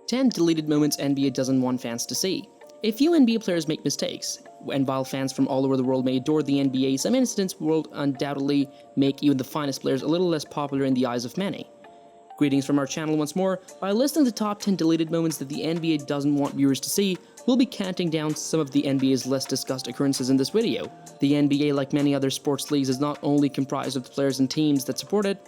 10 deleted moments NBA doesn't want fans to see. A few NBA players make mistakes, and while fans from all over the world may adore the NBA, some incidents will undoubtedly make even the finest players a little less popular in the eyes of many. Greetings from our channel once more. By listing the top 10 deleted moments that the NBA doesn't want viewers to see, we'll be counting down some of the NBA's less discussed occurrences in this video. The NBA, like many other sports leagues, is not only comprised of the players and teams that support it,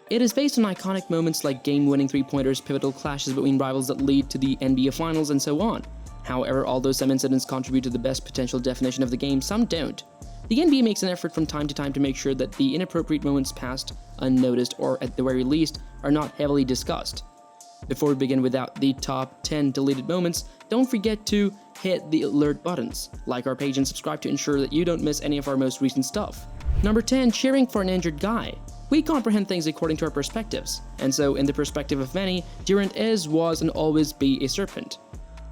it is based on iconic moments like game-winning three-pointers, pivotal clashes between rivals that lead to the NBA Finals, and so on. However, although some incidents contribute to the best potential definition of the game, some don't. The NBA makes an effort from time to time to make sure that the inappropriate moments pass unnoticed, or at the very least, are not heavily discussed. Before we begin with the top 10 deleted moments, don't forget to hit the alert buttons, like our page and subscribe to ensure that you don't miss any of our most recent stuff. Number 10, cheering for an injured guy. We comprehend things according to our perspectives, and so in the perspective of many, Durant is, was, and always be a serpent.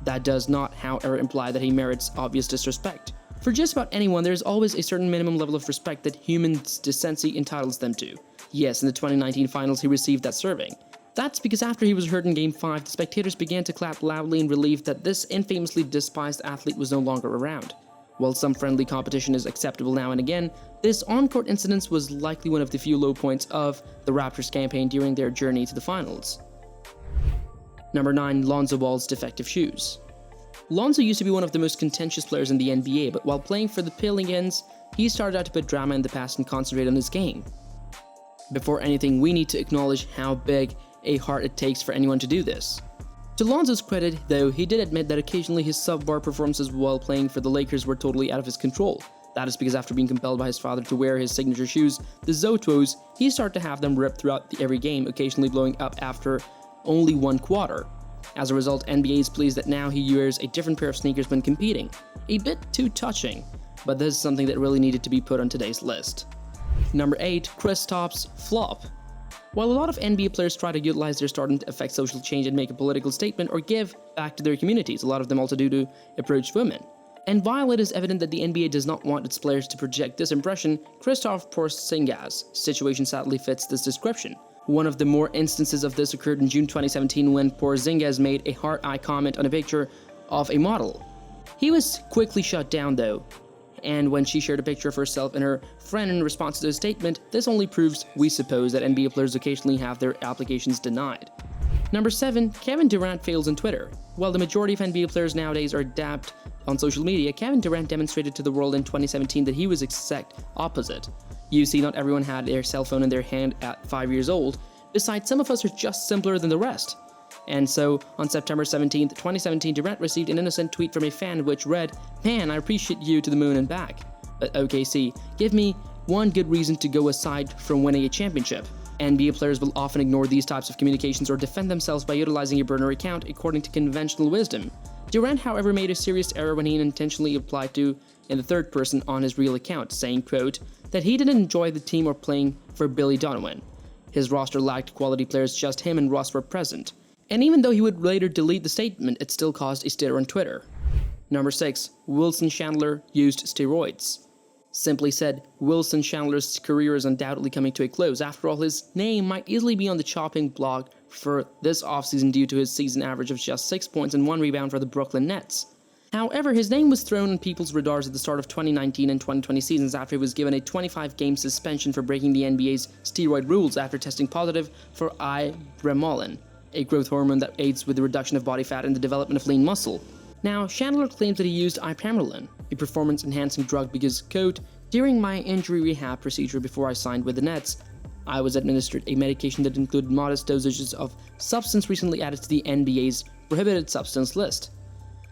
That does not, however, imply that he merits obvious disrespect. For just about anyone, there is always a certain minimum level of respect that human decency entitles them to. Yes, in the 2019 finals he received that serving. That's because after he was hurt in Game 5, the spectators began to clap loudly in relief that this infamously despised athlete was no longer around. While some friendly competition is acceptable now and again, this on-court incident was likely one of the few low points of the Raptors campaign during their journey to the finals. Number 9, Lonzo Ball's defective shoes. Lonzo used to be one of the most contentious players in the NBA, but while playing for the Pelicans, he started out to put drama in the past and concentrate on his game. Before anything, we need to acknowledge how big a heart it takes for anyone to do this. To Lonzo's credit, though, he did admit that occasionally his subpar performances while playing for the Lakers were totally out of his control. That is because after being compelled by his father to wear his signature shoes, the Zotos, he started to have them ripped throughout every game, occasionally blowing up after only one quarter. As a result, NBA is pleased that now he wears a different pair of sneakers when competing. A bit too touching, but this is something that really needed to be put on today's list. Number 8, Kristaps's flop. While a lot of NBA players try to utilize their stardom to affect social change and make a political statement or give back to their communities, a lot of them also do to approach women. And while it is evident that the NBA does not want its players to project this impression, Kristaps Porzingis' situation sadly fits this description. One of the more instances of this occurred in June 2017 when Porzingis made a heart-eye comment on a picture of a model. He was quickly shut down though, and when she shared a picture of herself and her friend in response to the statement, this only proves, we suppose, that NBA players occasionally have their applications denied. Number 7, Kevin Durant fails on Twitter. While the majority of NBA players nowadays are adept on social media, Kevin Durant demonstrated to the world in 2017 that he was exact opposite. You see, not everyone had their cell phone in their hand at 5 years old. Besides, some of us are just simpler than the rest. And so, on September 17th, 2017, Durant received an innocent tweet from a fan which read, "Man, I appreciate you to the moon and back. But OKC, give me one good reason to go aside from winning a championship." NBA players will often ignore these types of communications or defend themselves by utilizing a burner account according to conventional wisdom. Durant, however, made a serious error when he intentionally applied to in the third person on his real account, saying, quote, that he didn't enjoy the team or playing for Billy Donovan. His roster lacked quality players, just him and Russ were present. And even though he would later delete the statement, it still caused a stir on Twitter. Number 6, Wilson Chandler used steroids. Simply said, Wilson Chandler's career is undoubtedly coming to a close. After all, his name might easily be on the chopping block for this offseason due to his season average of just 6 points and 1 rebound for the Brooklyn Nets. However, his name was thrown on people's radars at the start of 2019 and 2020 seasons after he was given a 25-game suspension for breaking the NBA's steroid rules after testing positive for ibramolin, a growth hormone that aids with the reduction of body fat and the development of lean muscle. Now, Chandler claims that he used ibramolin, a performance-enhancing drug, because, quote, during my injury rehab procedure before I signed with the Nets, I was administered a medication that included modest dosages of substance recently added to the NBA's prohibited substance list.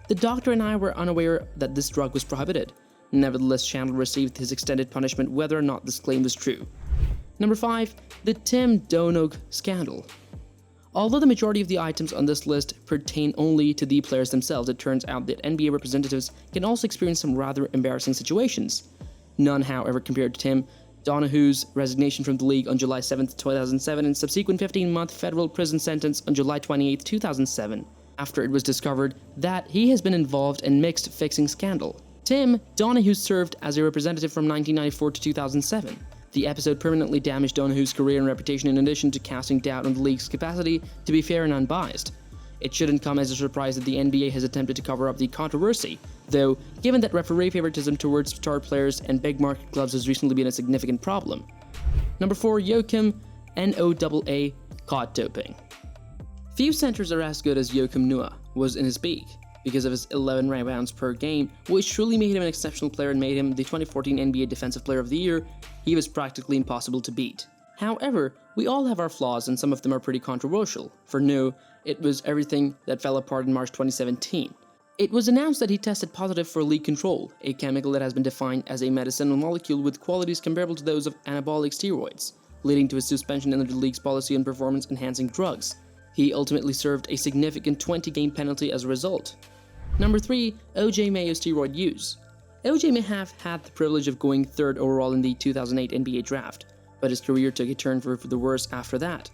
The doctor and I were unaware that this drug was prohibited. Nevertheless, Chandler received his extended punishment whether or not this claim was true. Number 5, the Tim Donaghy scandal. Although the majority of the items on this list pertain only to the players themselves, it turns out that NBA representatives can also experience some rather embarrassing situations. None, however, compared to Tim Donaghy's resignation from the league on July 7, 2007 and subsequent 15-month federal prison sentence on July 28, 2007. After it was discovered that he has been involved in mixed fixing scandal. Tim Donaghy served as a representative from 1994 to 2007. The episode permanently damaged Donaghy's career and reputation in addition to casting doubt on the league's capacity to be fair and unbiased. It shouldn't come as a surprise that the NBA has attempted to cover up the controversy, though, given that referee favoritism towards star players and big market clubs has recently been a significant problem. Number 4. Joakim Noah caught doping. Few centers are as good as Joakim Noah was in his peak. Because of his 11 rebounds per game, which truly made him an exceptional player and made him the 2014 NBA Defensive Player of the Year, he was practically impossible to beat. However, we all have our flaws and some of them are pretty controversial. For Noah, it was everything that fell apart in March 2017. It was announced that he tested positive for leak control, a chemical that has been defined as a medicinal molecule with qualities comparable to those of anabolic steroids, leading to his suspension under the league's policy on performance-enhancing drugs. He ultimately served a significant 20-game penalty as a result. Number 3. OJ Mayo steroid use. OJ may have had the privilege of going 3rd overall in the 2008 NBA draft, but his career took a turn for the worse after that.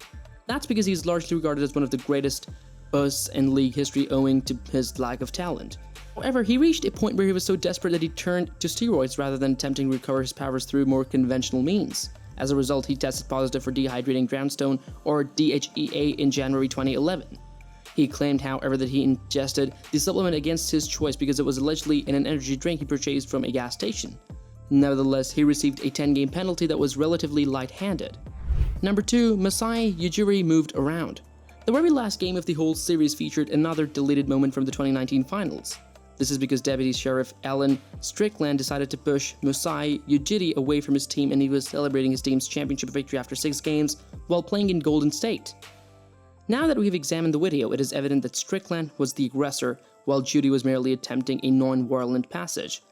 That's because he's largely regarded as one of the greatest busts in league history owing to his lack of talent. However, he reached a point where he was so desperate that he turned to steroids rather than attempting to recover his powers through more conventional means. As a result, he tested positive for dehydrating groundstone, or DHEA, in January 2011. He claimed, however, that he ingested the supplement against his choice because it was allegedly in an energy drink he purchased from a gas station. Nevertheless, he received a 10-game penalty that was relatively light-handed. Number 2. Masai Ujiri moved around. The very last game of the whole series featured another deleted moment from the 2019 finals. This is because Deputy Sheriff Alan Strickland decided to push Masai Ujiri away from his team, and he was celebrating his team's championship victory after 6 games while playing in Golden State. Now that we've examined the video, it is evident that Strickland was the aggressor while Judy was merely attempting a non-violent passage.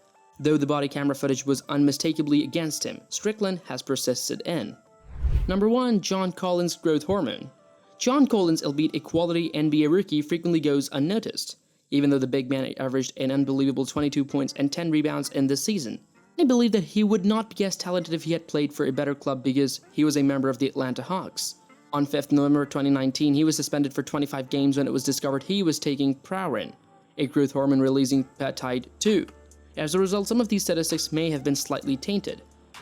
Though the body camera footage was unmistakably against him, Strickland has persisted in. Number 1. John Collins' growth hormone. John Collins, albeit a quality NBA rookie, frequently goes unnoticed, even though the big man averaged an unbelievable 22 points and 10 rebounds in this season. I believe that he would not be as talented if he had played for a better club because he was a member of the Atlanta Hawks. On 5th November 2019, he was suspended for 25 games when it was discovered he was taking Praurin, a growth hormone-releasing peptide 2. As a result, some of these statistics may have been slightly tainted.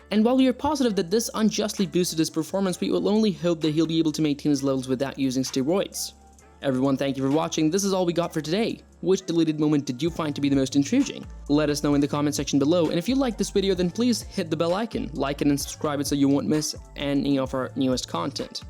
And while we are positive that this unjustly boosted his performance, we will only hope that he'll be able to maintain his levels without using steroids. Everyone, thank you for watching. This is all we got for today. Which deleted moment did you find to be the most intriguing? Let us know in the comment section below, and if you like this video, then please hit the bell icon, like it and subscribe it so you won't miss any of our newest content.